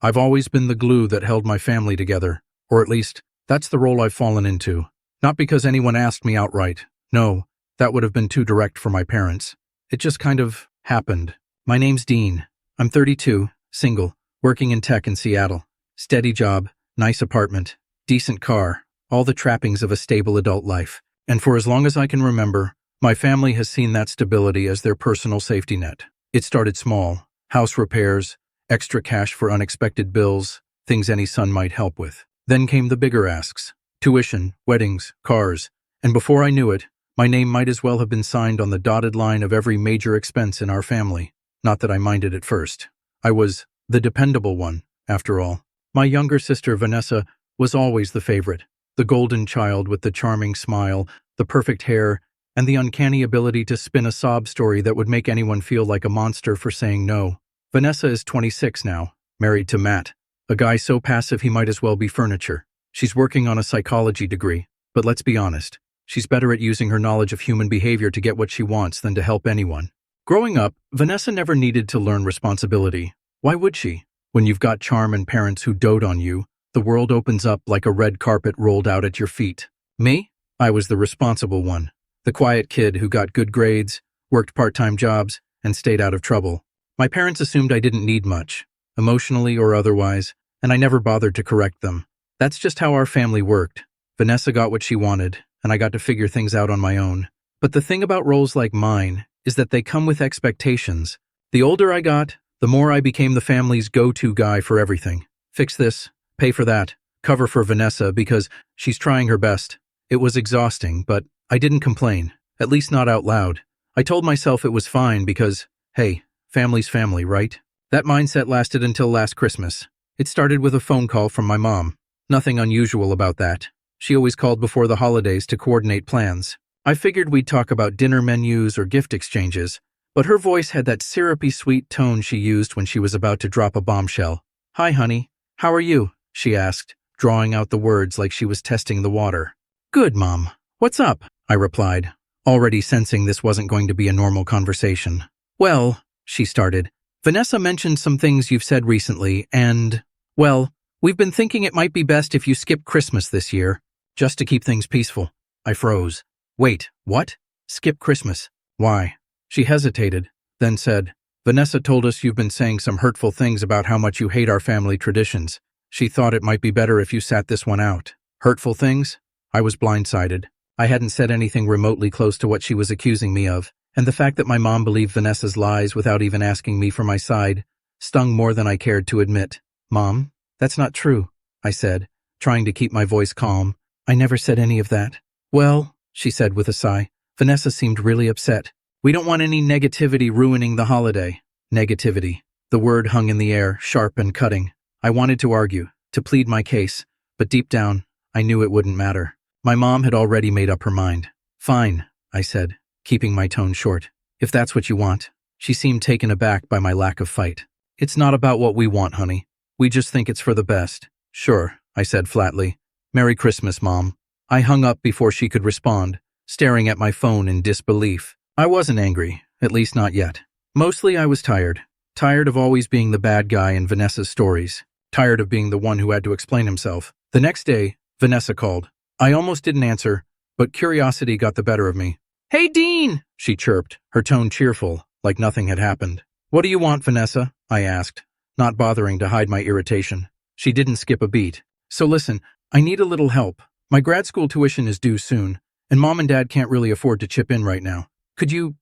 I've always been the glue that held my family together, or at least, that's the role I've fallen into. Not because anyone asked me outright. No, that would have been too direct for my parents. It just kind of happened. My name's Dean. I'm 32, single, working in tech in Seattle. Steady job, nice apartment, decent car, all the trappings of a stable adult life. And for as long as I can remember, my family has seen that stability as their personal safety net. It started small, house repairs, extra cash for unexpected bills, things any son might help with. Then came the bigger asks, tuition, weddings, cars, and before I knew it, my name might as well have been signed on the dotted line of every major expense in our family. Not that I minded at first. I was the dependable one, after all. My younger sister, Vanessa, was always the favorite, the golden child with the charming smile, the perfect hair, and the uncanny ability to spin a sob story that would make anyone feel like a monster for saying no. Vanessa is 26 now, married to Matt, a guy so passive he might as well be furniture. She's working on a psychology degree, but let's be honest, she's better at using her knowledge of human behavior to get what she wants than to help anyone. Growing up, Vanessa never needed to learn responsibility. Why would she? When you've got charm and parents who dote on you, the world opens up like a red carpet rolled out at your feet. Me? I was the responsible one. The quiet kid who got good grades, worked part-time jobs, and stayed out of trouble. My parents assumed I didn't need much, emotionally or otherwise, and I never bothered to correct them. That's just how our family worked. Vanessa got what she wanted, and I got to figure things out on my own. But the thing about roles like mine is that they come with expectations. The older I got, the more I became the family's go-to guy for everything. Fix this, pay for that, cover for Vanessa because she's trying her best. It was exhausting, but I didn't complain, at least not out loud. I told myself it was fine because, hey, family's family, right? That mindset lasted until last Christmas. It started with a phone call from my mom. Nothing unusual about that. She always called before the holidays to coordinate plans. I figured we'd talk about dinner menus or gift exchanges, but her voice had that syrupy sweet tone she used when she was about to drop a bombshell. "Hi, honey. How are you?" she asked, drawing out the words like she was testing the water. "Good, Mom. What's up?" I replied, already sensing this wasn't going to be a normal conversation. "Well," she started, "Vanessa mentioned some things you've said recently, and, well, we've been thinking it might be best if you skip Christmas this year, just to keep things peaceful." I froze. "Wait, what? Skip Christmas? Why?" She hesitated, then said, "Vanessa told us you've been saying some hurtful things about how much you hate our family traditions. She thought it might be better if you sat this one out." Hurtful things? I was blindsided. I hadn't said anything remotely close to what she was accusing me of, and the fact that my mom believed Vanessa's lies without even asking me for my side stung more than I cared to admit. "Mom, that's not true," I said, trying to keep my voice calm. "I never said any of that." "Well," she said with a sigh, "Vanessa seemed really upset. We don't want any negativity ruining the holiday." Negativity. The word hung in the air, sharp and cutting. I wanted to argue, to plead my case, but deep down, I knew it wouldn't matter. My mom had already made up her mind. "Fine," I said, keeping my tone short. "If that's what you want." She seemed taken aback by my lack of fight. "It's not about what we want, honey. We just think it's for the best." "Sure," I said flatly. "Merry Christmas, Mom." I hung up before she could respond, staring at my phone in disbelief. I wasn't angry, at least not yet. Mostly I was tired. Tired of always being the bad guy in Vanessa's stories. Tired of being the one who had to explain himself. The next day, Vanessa called. I almost didn't answer, but curiosity got the better of me. "Hey, Dean!" she chirped, her tone cheerful, like nothing had happened. "What do you want, Vanessa?" I asked, not bothering to hide my irritation. She didn't skip a beat. "So listen, I need a little help. My grad school tuition is due soon, and Mom and Dad can't really afford to chip in right now. Could you,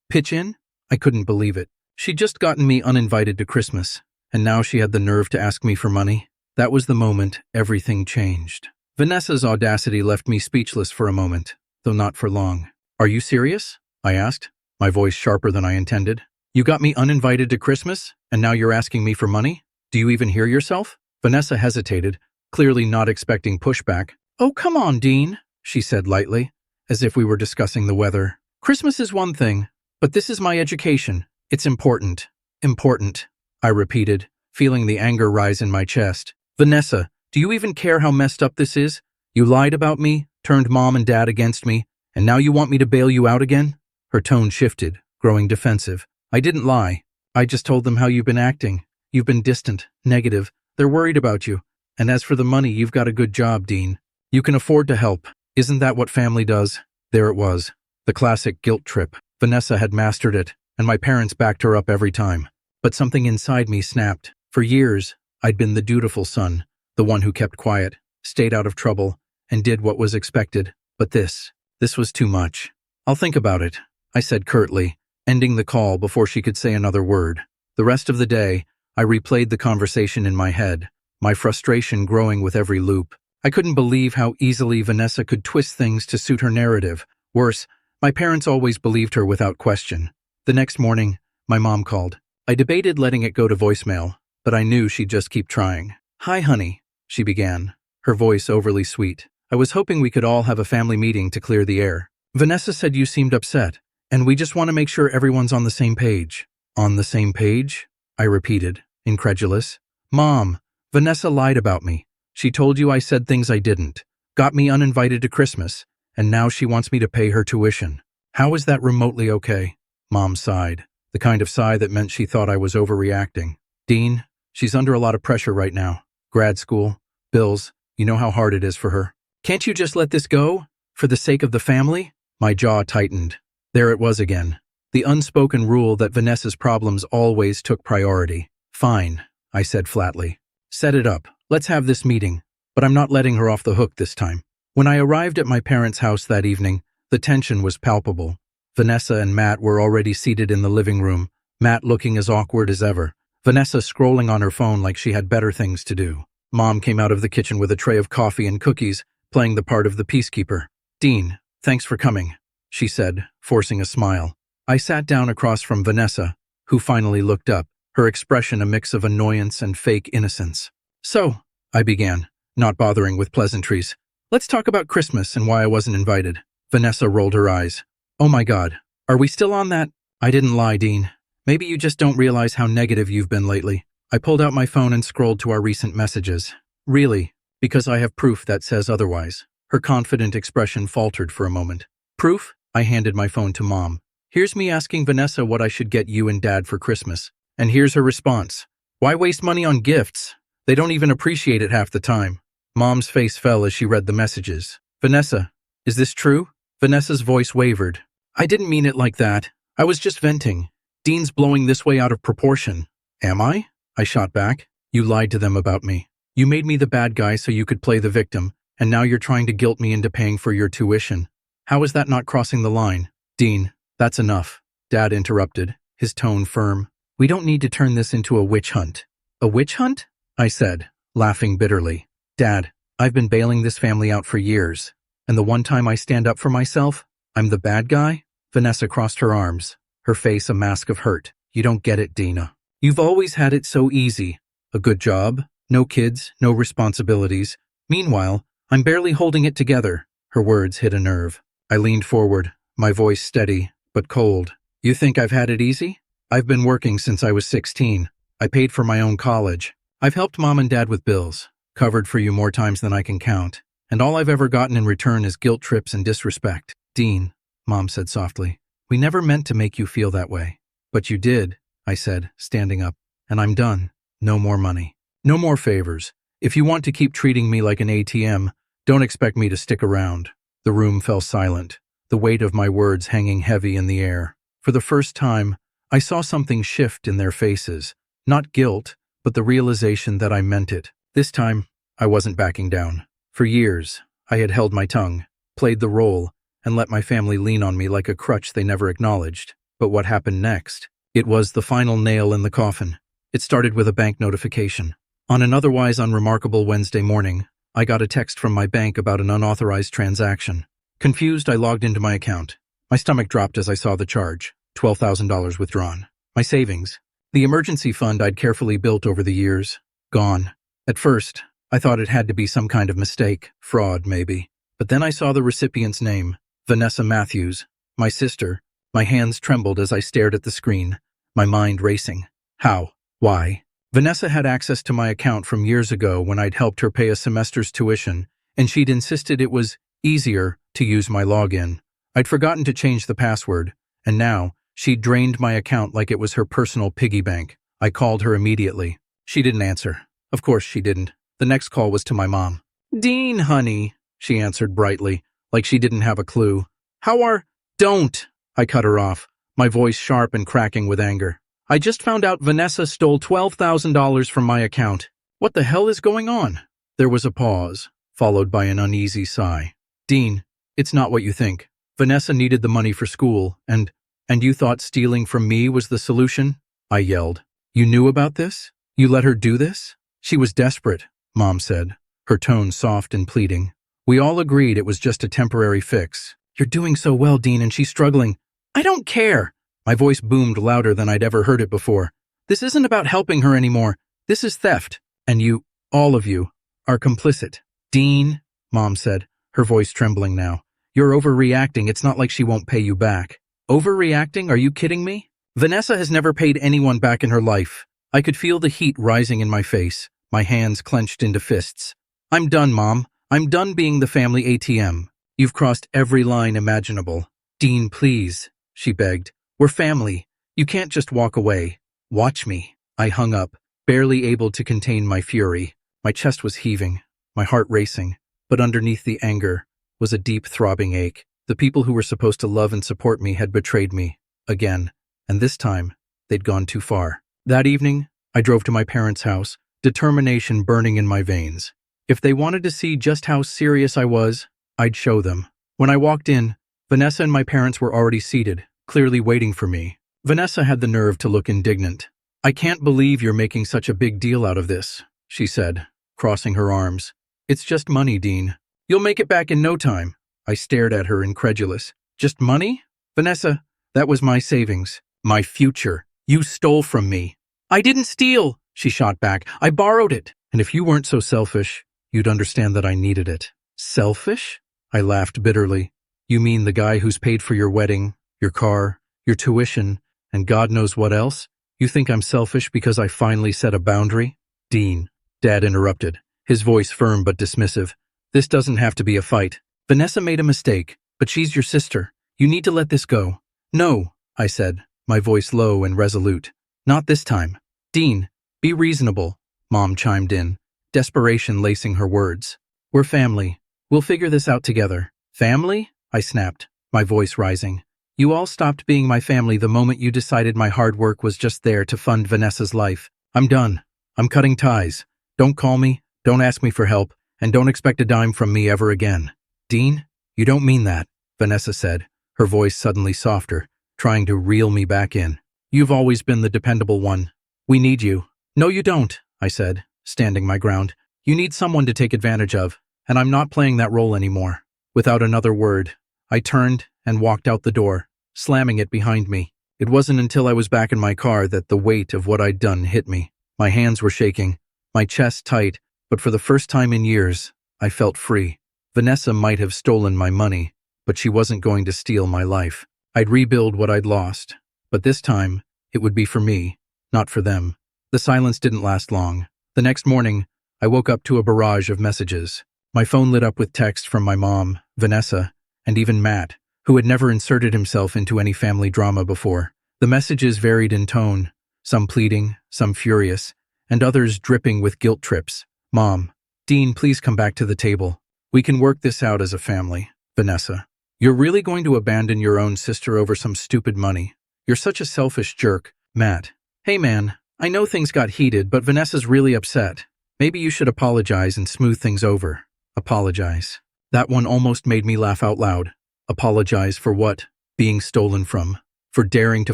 pitch in?" I couldn't believe it. She'd just gotten me uninvited to Christmas, and now she had the nerve to ask me for money. That was the moment everything changed. Vanessa's audacity left me speechless for a moment, though not for long. "Are you serious?" I asked, my voice sharper than I intended. "You got me uninvited to Christmas, and now you're asking me for money? Do you even hear yourself?" Vanessa hesitated, clearly not expecting pushback. "Oh, come on, Dean," she said lightly, as if we were discussing the weather. "Christmas is one thing, but this is my education. It's important." "Important," I repeated, feeling the anger rise in my chest. "Vanessa, do you even care how messed up this is? You lied about me, turned Mom and Dad against me, and now you want me to bail you out again?" Her tone shifted, growing defensive. "I didn't lie. I just told them how you've been acting. You've been distant, negative. They're worried about you. And as for the money, you've got a good job, Dean. You can afford to help. Isn't that what family does? There it was. The classic guilt trip. Vanessa had mastered it, and my parents backed her up every time. But something inside me snapped. For years, I'd been the dutiful son, the one who kept quiet, stayed out of trouble, and did what was expected. But this was too much. I'll think about it, I said curtly, ending the call before she could say another word. The rest of the day, I replayed the conversation in my head, my frustration growing with every loop. I couldn't believe how easily Vanessa could twist things to suit her narrative. Worse, my parents always believed her without question. The next morning, my mom called. I debated letting it go to voicemail, but I knew she'd just keep trying. "Hi, honey," she began, her voice overly sweet. "I was hoping we could all have a family meeting to clear the air. Vanessa said you seemed upset, and we just want to make sure everyone's on the same page." "On the same page?" I repeated, incredulous. "Mom, Vanessa lied about me. She told you I said things I didn't, got me uninvited to Christmas, and now she wants me to pay her tuition. How is that remotely okay?" Mom sighed, the kind of sigh that meant she thought I was overreacting. "Dean, she's under a lot of pressure right now. Grad school, bills, you know how hard it is for her. Can't you just let this go? For the sake of the family?" My jaw tightened. There it was again. The unspoken rule that Vanessa's problems always took priority. "Fine," I said flatly. "Set it up. Let's have this meeting." But I'm not letting her off the hook this time. When I arrived at my parents' house that evening, the tension was palpable. Vanessa and Matt were already seated in the living room, Matt looking as awkward as ever, Vanessa scrolling on her phone like she had better things to do. Mom came out of the kitchen with a tray of coffee and cookies, playing the part of the peacekeeper. "Dean, thanks for coming," she said, forcing a smile. I sat down across from Vanessa, who finally looked up, her expression a mix of annoyance and fake innocence. "So," I began, not bothering with pleasantries, "let's talk about Christmas and why I wasn't invited." Vanessa rolled her eyes. "Oh my God, are we still on that?" "I didn't lie, Dean. Maybe you just don't realize how negative you've been lately." I pulled out my phone and scrolled to our recent messages. "Really? Because I have proof that says otherwise." Her confident expression faltered for a moment. "Proof?" I handed my phone to Mom. "Here's me asking Vanessa what I should get you and Dad for Christmas. And here's her response. Why waste money on gifts? They don't even appreciate it half the time." Mom's face fell as she read the messages. "Vanessa, is this true?" Vanessa's voice wavered. "I didn't mean it like that. I was just venting. Dean's blowing this way out of proportion." "Am I?" I shot back. "You lied to them about me. You made me the bad guy so you could play the victim, and now you're trying to guilt me into paying for your tuition. How is that not crossing the line?" "Dean, that's enough," Dad interrupted, his tone firm. "We don't need to turn this into a witch hunt." "A witch hunt?" I said, laughing bitterly. "Dad, I've been bailing this family out for years, and the one time I stand up for myself, I'm the bad guy?" Vanessa crossed her arms, her face a mask of hurt. "You don't get it, Dina. You've always had it so easy. A good job, no kids, no responsibilities. Meanwhile, I'm barely holding it together." Her words hit a nerve. I leaned forward, my voice steady, but cold. "You think I've had it easy? I've been working since I was 16. I paid for my own college. I've helped Mom and Dad with bills, covered for you more times than I can count. And all I've ever gotten in return is guilt trips and disrespect." "Dean," Mom said softly, "we never meant to make you feel that way." "But you did," I said, standing up. "And I'm done. No more money. No more favors. If you want to keep treating me like an ATM, don't expect me to stick around." The room fell silent, the weight of my words hanging heavy in the air. For the first time, I saw something shift in their faces. Not guilt, but the realization that I meant it. This time, I wasn't backing down. For years, I had held my tongue, played the role, and let my family lean on me like a crutch they never acknowledged. But what happened next? It was the final nail in the coffin. It started with a bank notification. On an otherwise unremarkable Wednesday morning, I got a text from my bank about an unauthorized transaction. Confused, I logged into my account. My stomach dropped as I saw the charge, $12,000 withdrawn. My savings, the emergency fund I'd carefully built over the years, gone. At first, I thought it had to be some kind of mistake, fraud maybe. But then I saw the recipient's name, Vanessa Matthews, my sister. My hands trembled as I stared at the screen, my mind racing. How? Why? Vanessa had access to my account from years ago when I'd helped her pay a semester's tuition, and she'd insisted it was easier to use my login. I'd forgotten to change the password, and now she'd drained my account like it was her personal piggy bank. I called her immediately. She didn't answer. Of course she didn't. The next call was to my mom. Dean, honey, she answered brightly, like she didn't have a clue. How are— Don't! I cut her off, my voice sharp and cracking with anger. I just found out Vanessa stole $12,000 from my account. What the hell is going on? There was a pause, followed by an uneasy sigh. Dean, it's not what you think. Vanessa needed the money for school, and you thought stealing from me was the solution? I yelled. You knew about this? You let her do this? She was desperate, Mom said, her tone soft and pleading. We all agreed it was just a temporary fix. You're doing so well, Dean, and she's struggling. I don't care. My voice boomed louder than I'd ever heard it before. This isn't about helping her anymore. This is theft. And you, all of you, are complicit. Dean, Mom said, her voice trembling now. You're overreacting. It's not like she won't pay you back. Overreacting? Are you kidding me? Vanessa has never paid anyone back in her life. I could feel the heat rising in my face, my hands clenched into fists. I'm done, Mom. I'm done being the family ATM. You've crossed every line imaginable. Dean, please, she begged. We're family. You can't just walk away. Watch me. I hung up, barely able to contain my fury. My chest was heaving, my heart racing, but underneath the anger was a deep throbbing ache. The people who were supposed to love and support me had betrayed me, again, and this time, they'd gone too far. That evening, I drove to my parents' house, determination burning in my veins. If they wanted to see just how serious I was, I'd show them. When I walked in, Vanessa and my parents were already seated, clearly waiting for me. Vanessa had the nerve to look indignant. I can't believe you're making such a big deal out of this, she said, crossing her arms. It's just money, Dean. You'll make it back in no time. I stared at her, incredulous. Just money? Vanessa, that was my savings, my future. You stole from me. I didn't steal, she shot back. I borrowed it. And if you weren't so selfish, you'd understand that I needed it. Selfish? I laughed bitterly. You mean the guy who's paid for your wedding, your car, your tuition, and God knows what else? You think I'm selfish because I finally set a boundary? Dean, Dad interrupted, his voice firm but dismissive. This doesn't have to be a fight. Vanessa made a mistake, but she's your sister. You need to let this go. No, I said, my voice low and resolute. Not this time. Dean, be reasonable, Mom chimed in, desperation lacing her words. We're family. We'll figure this out together. Family? I snapped, my voice rising. You all stopped being my family the moment you decided my hard work was just there to fund Vanessa's life. I'm done. I'm cutting ties. Don't call me, don't ask me for help, and don't expect a dime from me ever again. Dean, you don't mean that, Vanessa said, her voice suddenly softer, trying to reel me back in. You've always been the dependable one. We need you. No, you don't, I said, standing my ground. You need someone to take advantage of, and I'm not playing that role anymore. Without another word, I turned and walked out the door, slamming it behind me. It wasn't until I was back in my car that the weight of what I'd done hit me. My hands were shaking, my chest tight, but for the first time in years, I felt free. Vanessa might have stolen my money, but she wasn't going to steal my life. I'd rebuild what I'd lost, but this time, it would be for me, not for them. The silence didn't last long. The next morning, I woke up to a barrage of messages. My phone lit up with text from my mom, Vanessa, and even Matt, who had never inserted himself into any family drama before. The messages varied in tone, some pleading, some furious, and others dripping with guilt trips. Mom, Dean, please come back to the table. We can work this out as a family. Vanessa, you're really going to abandon your own sister over some stupid money? You're such a selfish jerk. Matt, hey man, I know things got heated, but Vanessa's really upset. Maybe you should apologize and smooth things over. Apologize. That one almost made me laugh out loud. Apologize for what? Being stolen from. For daring to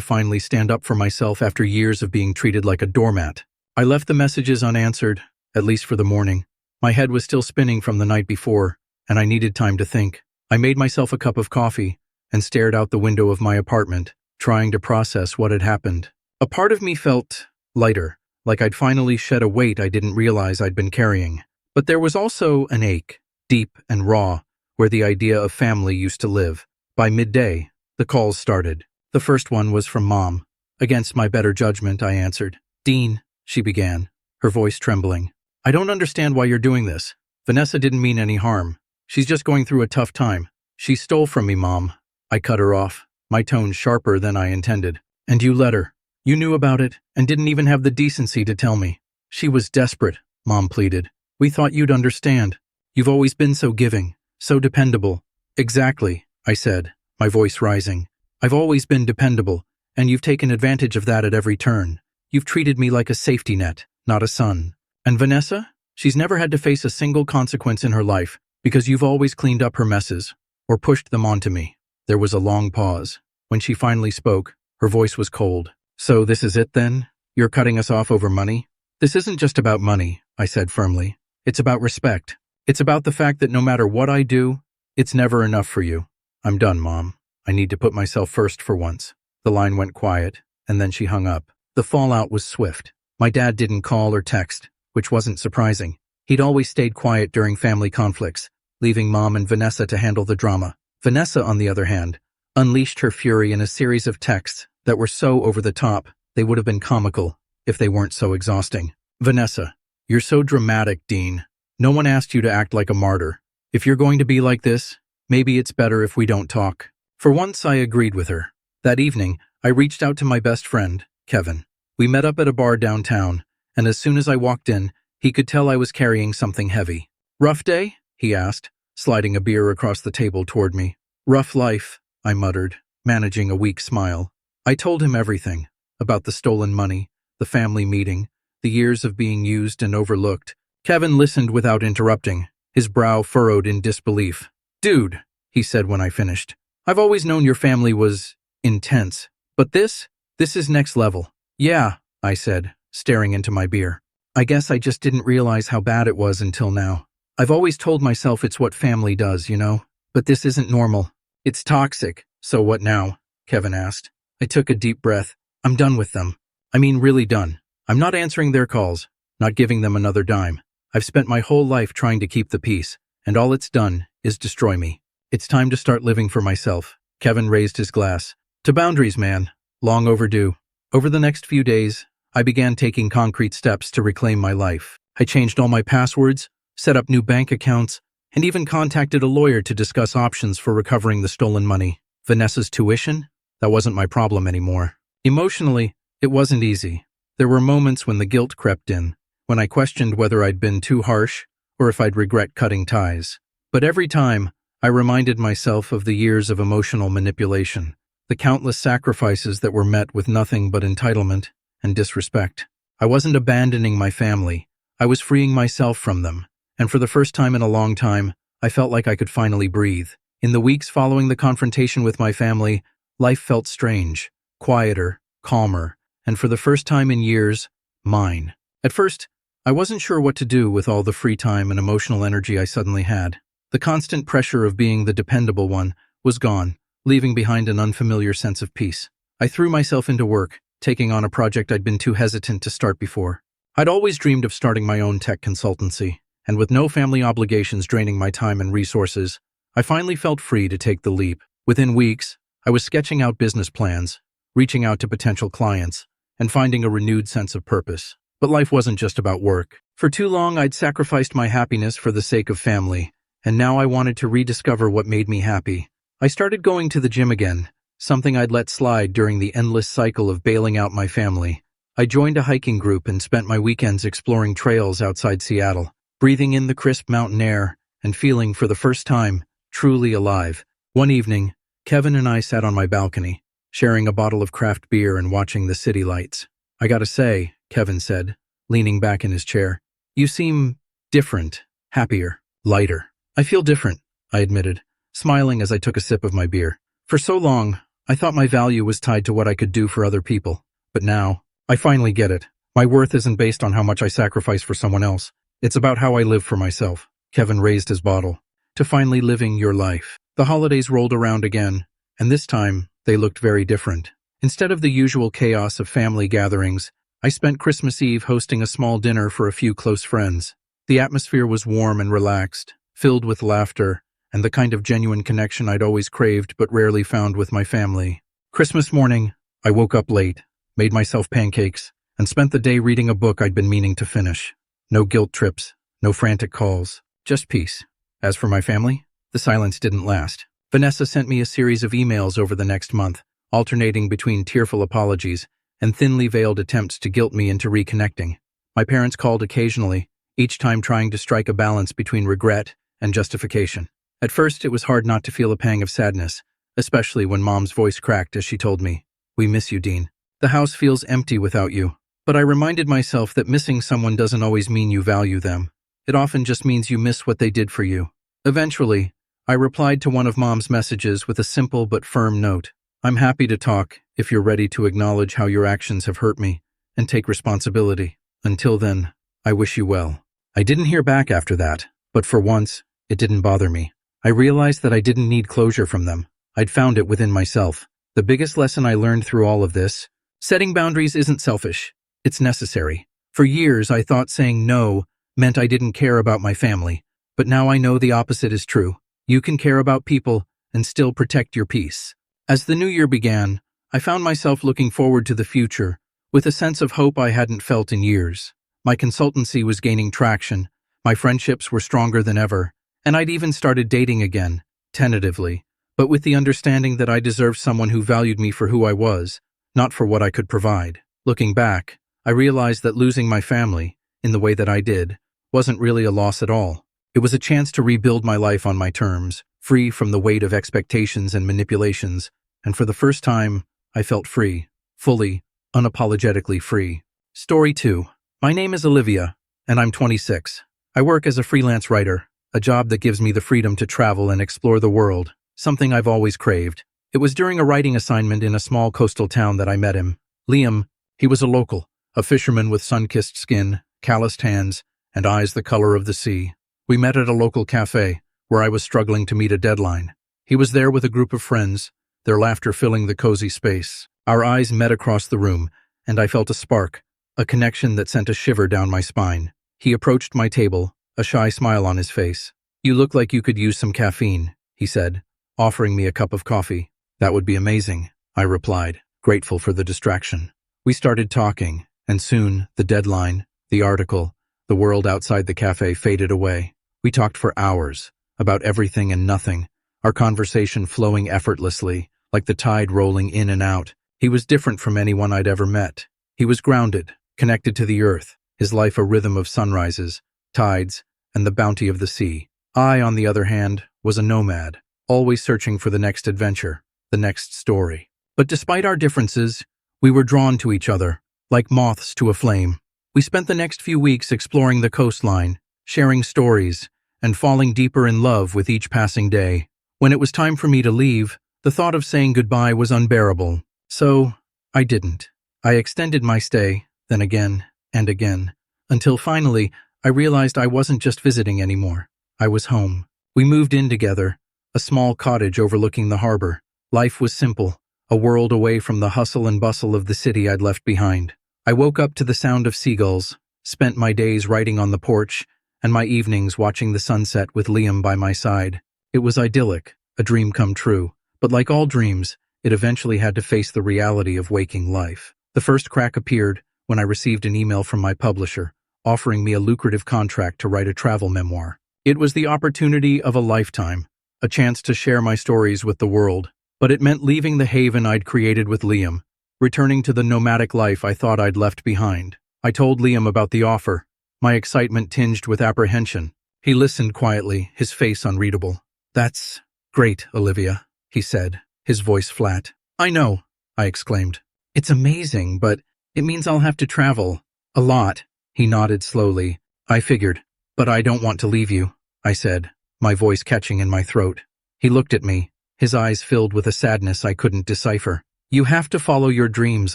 finally stand up for myself after years of being treated like a doormat. I left the messages unanswered, at least for the morning. My head was still spinning from the night before, and I needed time to think. I made myself a cup of coffee and stared out the window of my apartment, trying to process what had happened. A part of me felt lighter, like I'd finally shed a weight I didn't realize I'd been carrying. But there was also an ache, deep and raw, where the idea of family used to live. By midday, the calls started. The first one was from Mom. Against my better judgment, I answered. Dean, she began, her voice trembling. I don't understand why you're doing this. Vanessa didn't mean any harm. She's just going through a tough time. She stole from me, Mom. I cut her off, my tone sharper than I intended. And you let her. You knew about it and didn't even have the decency to tell me. She was desperate, Mom pleaded. We thought you'd understand. You've always been so giving, so dependable. Exactly, I said, my voice rising. I've always been dependable, and you've taken advantage of that at every turn. You've treated me like a safety net, not a son. And Vanessa? She's never had to face a single consequence in her life because you've always cleaned up her messes or pushed them onto me. There was a long pause. When she finally spoke, her voice was cold. So this is it then? You're cutting us off over money? This isn't just about money, I said firmly. It's about respect. It's about the fact that no matter what I do, it's never enough for you. I'm done, Mom. I need to put myself first for once. The line went quiet, and then she hung up. The fallout was swift. My dad didn't call or text, which wasn't surprising. He'd always stayed quiet during family conflicts, leaving Mom and Vanessa to handle the drama. Vanessa, on the other hand, unleashed her fury in a series of texts that were so over the top they would have been comical if they weren't so exhausting. Vanessa, you're so dramatic, Dean. No one asked you to act like a martyr. If you're going to be like this, maybe it's better if we don't talk. For once, I agreed with her. That evening, I reached out to my best friend, Kevin. We met up at a bar downtown, and as soon as I walked in, he could tell I was carrying something heavy. Rough day? He asked, sliding a beer across the table toward me. Rough life, I muttered, managing a weak smile. I told him everything, about the stolen money, the family meeting, the years of being used and overlooked. Kevin listened without interrupting, his brow furrowed in disbelief. Dude, he said when I finished, I've always known your family was intense, but this is next level. Yeah, I said, staring into my beer. I guess I just didn't realize how bad it was until now. I've always told myself it's what family does, you know? But this isn't normal. It's toxic. So what now? Kevin asked. I took a deep breath. I'm done with them. I mean, really done. I'm not answering their calls, not giving them another dime. I've spent my whole life trying to keep the peace, and all it's done is destroy me. It's time to start living for myself. Kevin raised his glass. To boundaries, man. Long overdue. Over the next few days, I began taking concrete steps to reclaim my life. I changed all my passwords, set up new bank accounts, and even contacted a lawyer to discuss options for recovering the stolen money. Vanessa's tuition? That wasn't my problem anymore. Emotionally, it wasn't easy. There were moments when the guilt crept in, when I questioned whether I'd been too harsh or if I'd regret cutting ties. But every time, I reminded myself of the years of emotional manipulation, the countless sacrifices that were met with nothing but entitlement and disrespect. I wasn't abandoning my family. I was freeing myself from them. And for the first time in a long time, I felt like I could finally breathe. In the weeks following the confrontation with my family, life felt strange, quieter, calmer, and for the first time in years, mine. At first, I wasn't sure what to do with all the free time and emotional energy I suddenly had. The constant pressure of being the dependable one was gone, leaving behind an unfamiliar sense of peace. I threw myself into work, taking on a project I'd been too hesitant to start before. I'd always dreamed of starting my own tech consultancy, and with no family obligations draining my time and resources, I finally felt free to take the leap. Within weeks, I was sketching out business plans, reaching out to potential clients, and finding a renewed sense of purpose. But life wasn't just about work. For too long, I'd sacrificed my happiness for the sake of family, and now I wanted to rediscover what made me happy. I started going to the gym again, something I'd let slide during the endless cycle of bailing out my family. I joined a hiking group and spent my weekends exploring trails outside Seattle, breathing in the crisp mountain air and feeling, for the first time, truly alive. One evening, Kevin and I sat on my balcony, sharing a bottle of craft beer and watching the city lights. I gotta say, Kevin said, leaning back in his chair, you seem different, happier, lighter. I feel different, I admitted, smiling as I took a sip of my beer. For so long, I thought my value was tied to what I could do for other people. But now, I finally get it. My worth isn't based on how much I sacrifice for someone else. It's about how I live for myself. Kevin raised his bottle. To finally living your life. The holidays rolled around again, and this time, they looked very different. Instead of the usual chaos of family gatherings, I spent Christmas Eve hosting a small dinner for a few close friends. The atmosphere was warm and relaxed, filled with laughter, and the kind of genuine connection I'd always craved but rarely found with my family. Christmas morning, I woke up late, made myself pancakes, and spent the day reading a book I'd been meaning to finish. No guilt trips, no frantic calls, just peace. As for my family, the silence didn't last. Vanessa sent me a series of emails over the next month, alternating between tearful apologies and thinly veiled attempts to guilt me into reconnecting. My parents called occasionally, each time trying to strike a balance between regret and justification. At first, it was hard not to feel a pang of sadness, especially when Mom's voice cracked as she told me, "We miss you, Dean. The house feels empty without you." But I reminded myself that missing someone doesn't always mean you value them. It often just means you miss what they did for you. Eventually, I replied to one of Mom's messages with a simple but firm note. "I'm happy to talk if you're ready to acknowledge how your actions have hurt me and take responsibility. Until then, I wish you well." I didn't hear back after that, but for once, it didn't bother me. I realized that I didn't need closure from them. I'd found it within myself. The biggest lesson I learned through all of this: setting boundaries isn't selfish. It's necessary. For years, I thought saying no meant I didn't care about my family, but now I know the opposite is true. You can care about people and still protect your peace. As the new year began, I found myself looking forward to the future with a sense of hope I hadn't felt in years. My consultancy was gaining traction, my friendships were stronger than ever, and I'd even started dating again, tentatively, but with the understanding that I deserved someone who valued me for who I was, not for what I could provide. Looking back, I realized that losing my family, in the way that I did, wasn't really a loss at all. It was a chance to rebuild my life on my terms, free from the weight of expectations and manipulations, and for the first time, I felt free, fully, unapologetically free. Story 2. My name is Olivia, and I'm 26. I work as a freelance writer, a job that gives me the freedom to travel and explore the world, something I've always craved. It was during a writing assignment in a small coastal town that I met him. Liam, he was a local, a fisherman with sun-kissed skin, calloused hands, and eyes the color of the sea. We met at a local cafe, where I was struggling to meet a deadline. He was there with a group of friends, their laughter filling the cozy space. Our eyes met across the room, and I felt a spark, a connection that sent a shiver down my spine. He approached my table, a shy smile on his face. "You look like you could use some caffeine," he said, offering me a cup of coffee. "That would be amazing," I replied, grateful for the distraction. We started talking, and soon, the deadline, the article, the world outside the cafe faded away. We talked for hours, about everything and nothing, our conversation flowing effortlessly, like the tide rolling in and out. He was different from anyone I'd ever met. He was grounded, connected to the earth, his life a rhythm of sunrises, tides, and the bounty of the sea. I, on the other hand, was a nomad, always searching for the next adventure, the next story. But despite our differences, we were drawn to each other, like moths to a flame. We spent the next few weeks exploring the coastline, sharing stories, and falling deeper in love with each passing day. When it was time for me to leave, the thought of saying goodbye was unbearable. So, I didn't. I extended my stay, then again and again, until finally I realized I wasn't just visiting anymore. I was home. We moved in together, a small cottage overlooking the harbor. Life was simple, a world away from the hustle and bustle of the city I'd left behind. I woke up to the sound of seagulls, spent my days writing on the porch, and my evenings watching the sunset with Liam by my side. It was idyllic, a dream come true, but like all dreams, it eventually had to face the reality of waking life. The first crack appeared when I received an email from my publisher, offering me a lucrative contract to write a travel memoir. It was the opportunity of a lifetime, a chance to share my stories with the world, but it meant leaving the haven I'd created with Liam, returning to the nomadic life I thought I'd left behind. I told Liam about the offer, my excitement tinged with apprehension. He listened quietly, his face unreadable. "That's great, Olivia," he said, his voice flat. "I know," I exclaimed. "It's amazing, but it means I'll have to travel. A lot." He nodded slowly. "I figured. But I don't want to leave you," I said, my voice catching in my throat. He looked at me, his eyes filled with a sadness I couldn't decipher. "You have to follow your dreams,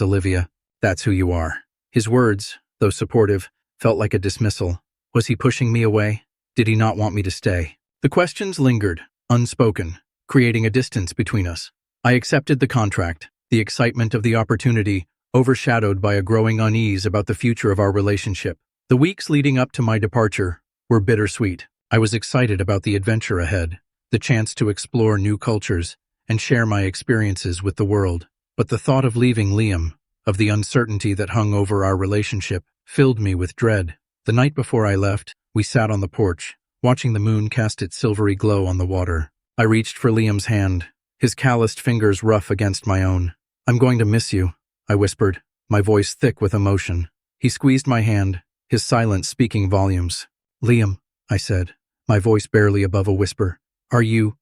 Olivia. That's who you are." His words, though supportive, felt like a dismissal. Was he pushing me away? Did he not want me to stay? The questions lingered, unspoken, creating a distance between us. I accepted the contract, the excitement of the opportunity overshadowed by a growing unease about the future of our relationship. The weeks leading up to my departure were bittersweet. I was excited about the adventure ahead, the chance to explore new cultures and share my experiences with the world. But the thought of leaving Liam, of the uncertainty that hung over our relationship, filled me with dread. The night before I left, we sat on the porch, watching the moon cast its silvery glow on the water. I reached for Liam's hand, his calloused fingers rough against my own. "I'm going to miss you," I whispered, my voice thick with emotion. He squeezed my hand, his silence speaking volumes. "Liam," I said, my voice barely above a whisper, Are you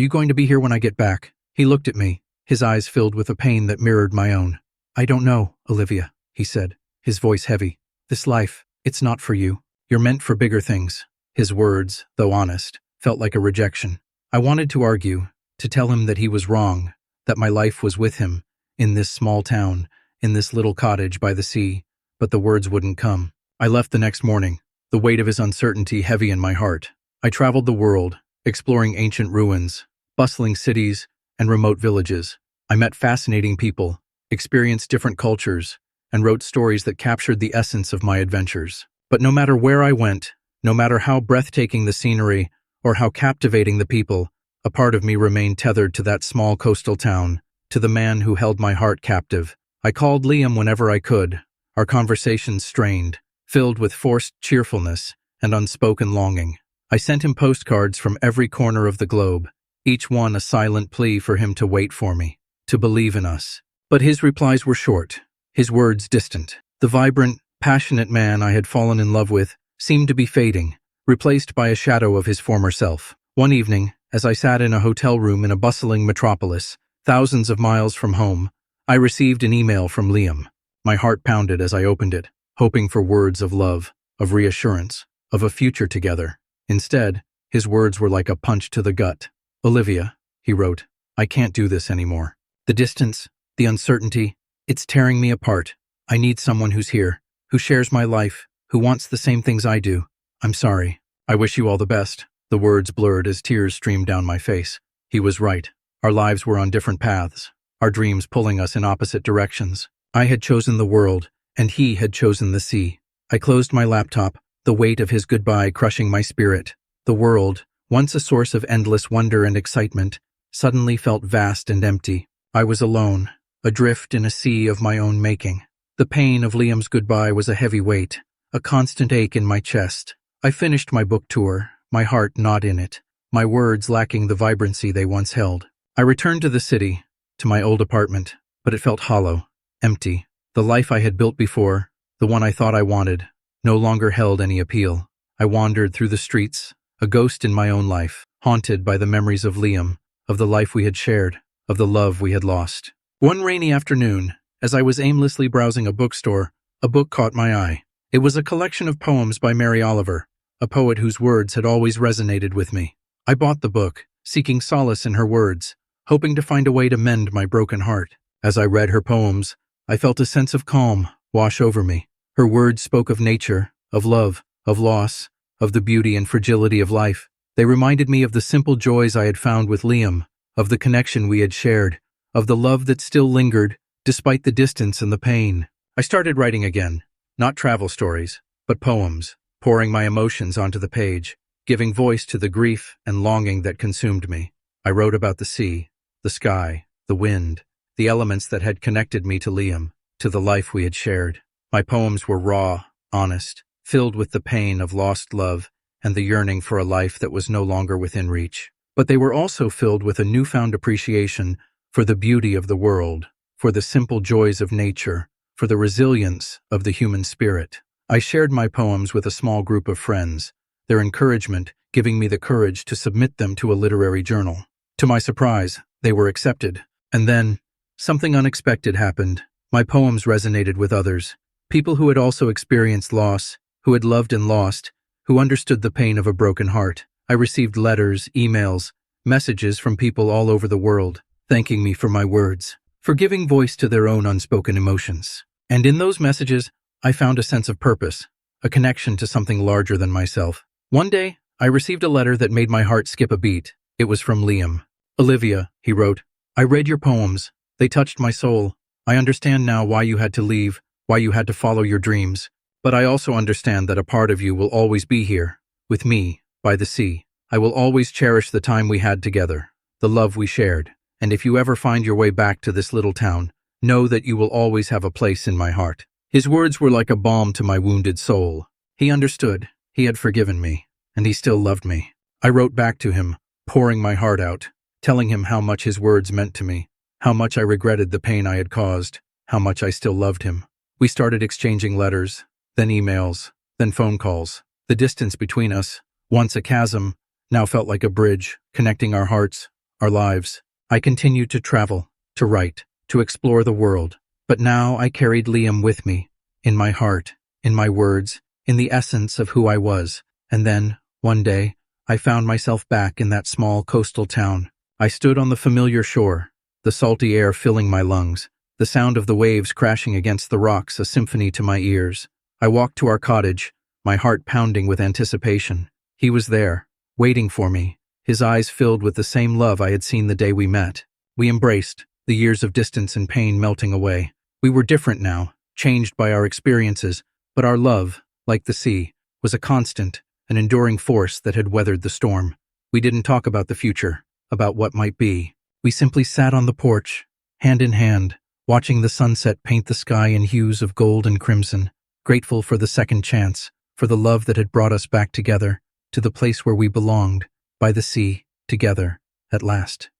going to be here when I get back?" He looked at me, his eyes filled with a pain that mirrored my own. "I don't know, Olivia," he said, his voice heavy. "This life, it's not for you. You're meant for bigger things." His words, though honest, felt like a rejection. I wanted to argue, to tell him that he was wrong, that my life was with him, in this small town, in this little cottage by the sea, but the words wouldn't come. I left the next morning, the weight of his uncertainty heavy in my heart. I traveled the world, exploring ancient ruins, bustling cities, and remote villages. I met fascinating people, experienced different cultures, and wrote stories that captured the essence of my adventures. But no matter where I went, no matter how breathtaking the scenery or how captivating the people, a part of me remained tethered to that small coastal town, to the man who held my heart captive. I called Liam whenever I could, our conversations strained, filled with forced cheerfulness and unspoken longing. I sent him postcards from every corner of the globe, each one a silent plea for him to wait for me, to believe in us. But his replies were short, his words distant. The vibrant, passionate man I had fallen in love with seemed to be fading, replaced by a shadow of his former self. One evening, as I sat in a hotel room in a bustling metropolis, thousands of miles from home, I received an email from Liam. My heart pounded as I opened it, hoping for words of love, of reassurance, of a future together. Instead, his words were like a punch to the gut. "Olivia," he wrote, "I can't do this anymore. The distance, the uncertainty, it's tearing me apart. I need someone who's here, who shares my life, who wants the same things I do. I'm sorry. I wish you all the best." The words blurred as tears streamed down my face. He was right. Our lives were on different paths, our dreams pulling us in opposite directions. I had chosen the world, and he had chosen the sea. I closed my laptop, the weight of his goodbye crushing my spirit. The world, once a source of endless wonder and excitement, suddenly felt vast and empty. I was alone, adrift in a sea of my own making. The pain of Liam's goodbye was a heavy weight, a constant ache in my chest. I finished my book tour, my heart not in it, my words lacking the vibrancy they once held. I returned to the city, to my old apartment, but it felt hollow, empty. The life I had built before, the one I thought I wanted, no longer held any appeal. I wandered through the streets, a ghost in my own life, haunted by the memories of Liam, of the life we had shared, of the love we had lost. One rainy afternoon, as I was aimlessly browsing a bookstore, a book caught my eye. It was a collection of poems by Mary Oliver, a poet whose words had always resonated with me. I bought the book, seeking solace in her words, hoping to find a way to mend my broken heart. As I read her poems, I felt a sense of calm wash over me. Her words spoke of nature, of love, of loss, of the beauty and fragility of life. They reminded me of the simple joys I had found with Liam, of the connection we had shared, of the love that still lingered, despite the distance and the pain. I started writing again, not travel stories, but poems, pouring my emotions onto the page, giving voice to the grief and longing that consumed me. I wrote about the sea, the sky, the wind, the elements that had connected me to Liam, to the life we had shared. My poems were raw, honest, filled with the pain of lost love and the yearning for a life that was no longer within reach. But they were also filled with a newfound appreciation for the beauty of the world, for the simple joys of nature, for the resilience of the human spirit. I shared my poems with a small group of friends, their encouragement giving me the courage to submit them to a literary journal. To my surprise, they were accepted. And then, something unexpected happened. My poems resonated with others, people who had also experienced loss, who had loved and lost, who understood the pain of a broken heart. I received letters, emails, messages from people all over the world, thanking me for my words, for giving voice to their own unspoken emotions. And in those messages, I found a sense of purpose, a connection to something larger than myself. One day, I received a letter that made my heart skip a beat. It was from Liam. "Olivia," he wrote, "I read your poems. They touched my soul. I understand now why you had to leave, why you had to follow your dreams. But I also understand that a part of you will always be here, with me, by the sea. I will always cherish the time we had together, the love we shared. And if you ever find your way back to this little town, know that you will always have a place in my heart." His words were like a balm to my wounded soul. He understood, he had forgiven me, and he still loved me. I wrote back to him, pouring my heart out, telling him how much his words meant to me, how much I regretted the pain I had caused, how much I still loved him. We started exchanging letters, then emails, then phone calls. The distance between us, once a chasm, now felt like a bridge, connecting our hearts, our lives. I continued to travel, to write, to explore the world. But now I carried Liam with me, in my heart, in my words, in the essence of who I was. And then, one day, I found myself back in that small coastal town. I stood on the familiar shore, the salty air filling my lungs, the sound of the waves crashing against the rocks a symphony to my ears. I walked to our cottage, my heart pounding with anticipation. He was there, waiting for me, his eyes filled with the same love I had seen the day we met. We embraced, the years of distance and pain melting away. We were different now, changed by our experiences, but our love, like the sea, was a constant, an enduring force that had weathered the storm. We didn't talk about the future, about what might be. We simply sat on the porch, hand in hand, watching the sunset paint the sky in hues of gold and crimson, grateful for the second chance, for the love that had brought us back together, to the place where we belonged, by the sea, together, at last.